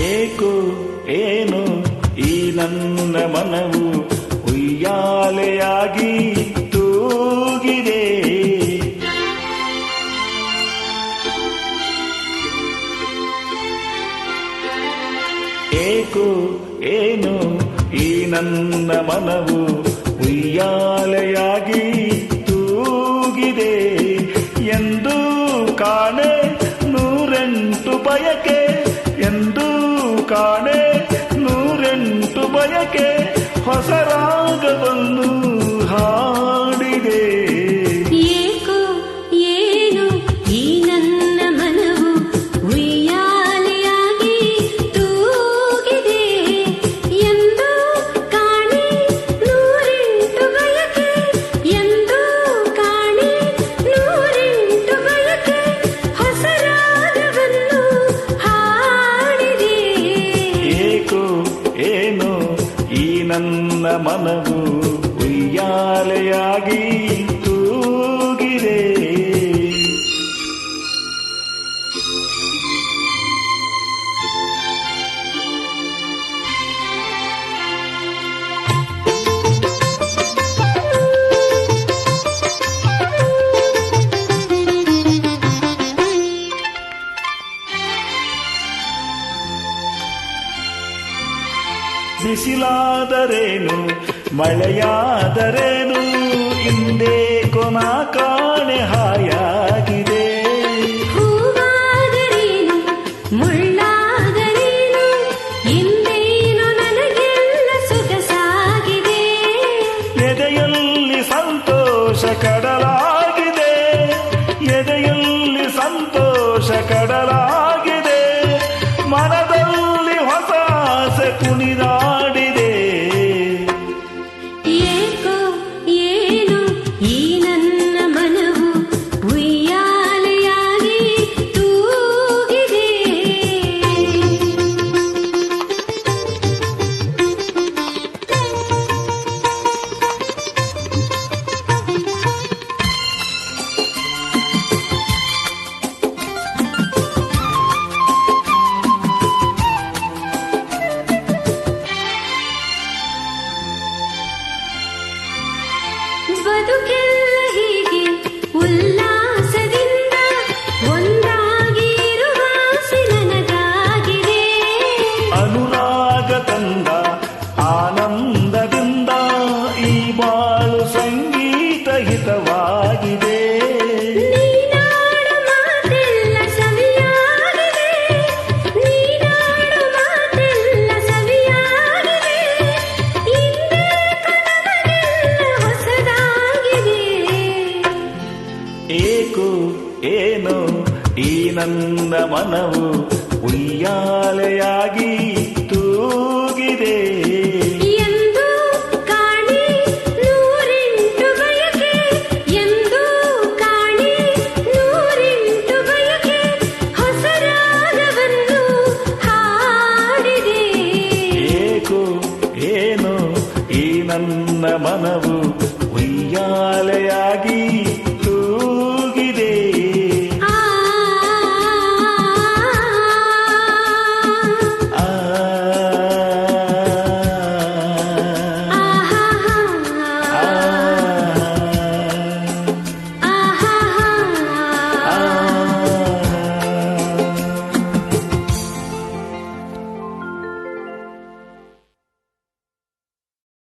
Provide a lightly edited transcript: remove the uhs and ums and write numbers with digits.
ಏಕೋ ಏನು ಈ ನನ್ನ ಮನವು ಉಯ್ಯಾಲೆಯಾಗಿ ತೂಗಿದೆ. ಏಕೋ ಏನು ಈ ನನ್ನ ಮನವು ಉಯ್ಯಾಲೆಯಾಗಿ ತೂಗಿದೆ. ಎಂದು ಕಾಣೆ ನೂರೆಂಟು ಬಯಕೆ, ಎಂದು ಕಾಣೆ ನೂರೆಂಟು ಬಯಕೆ, ಹೊಸ ರಾಗವನ್ನು ಹಾಡಿದೆ. ಏಕೋ ಏನು ಈ ನನ್ನ ಮನವು ಉಯ್ಯಾಲೆಯಾಗಿ ತೂಗಿದೆ. ಎಂದು ಕಾಣೆ ನೂರೆಂಟು ಬಯಕೆ, ಎಂದು ಕಾಣೆ ನೂರೆಂಟು ಬಯಕೆ, ಹೊಸ ರಾಗವನ್ನು ಹಾಡಿದೆ. ಏಕೋ ಏನು ಈ ನನ್ನ ಮನವು ಉಯ್ಯಾಲೆಯಾಗಿ ತೂಗಿದೆ. ಬಿಸಿಲಾದರೇನು ಮಳೆಯಾದರೇನು, ಹಿಂದೆ ಕೊನ ಕಾಣೆ ಹಾಯಾಗಿದೆ. ಹೂವಾದರೇನು ಮುಳ್ಳಾದರೇನು, ಹಿಂದೇನು ನನಗೆಲ್ಲ ಸೊಗಸಾಗಿದೆ. ಎದೆಯಲ್ಲಿ ಸಂತೋಷ ಕಡಲಾಗಿದೆ, ಎದೆಯಲ್ಲಿ ಸಂತೋಷ ಕಡಲಾಗಿದೆ, ಮನದಲ್ಲಿ ಹೊಸ ಆಸೆ ಕುಣಿದಾಡಿದೆ. ಏಕೋ ಏನು ಈ ನನ್ನ ಮನವು ಉಯ್ಯಾಲೆಯಾಗಿ ತೂಗಿದೆ. ಬದುಕೆಲ್ಲ ಹೀಗೆ ಉಲ್ಲಾಸದಿಂದ ಒಂದಾಗಿರುವ ಆಸೆ ನನಗಾಗಿದೆ. ಅನುರಾಗ ತಂದ ಆನಂದದಿಂದ ಈ ಬಾಳು ಸಂಗೀತ ಹಿತವಾಗಿದೆ. ನೀನಾಡು ಮಾತೆಲ್ಲ ಸವಿಯಾಗಿದೆ, ನೀನಾಡು ಮಾತೆಲ್ಲ ಸವಿಯಾಗಿದೆ, ಹಿಂದೆ ಕನಗೆಲ್ಲ ಹೊಸದಾಗಿದೆ. ಏಕೋ ಏನು ಈ ನನ್ನ ಮನವು ಉಯ್ಯಾಲೆಯಾಗಿ ತೂಗಿದೆ. ಎಂದು ಕಾಣೆ ನೂರೆಂಟು ಬಯಕೆ, ಎಂದು ಕಾಣೆ ನೂರೆಂಟು ಬಯಕೆ, ಹೊಸ ರಾಗವನ್ನು ಹಾಡಿದೆ. ಏಕೋ ಏನು ಈ ನನ್ನ ಮನವು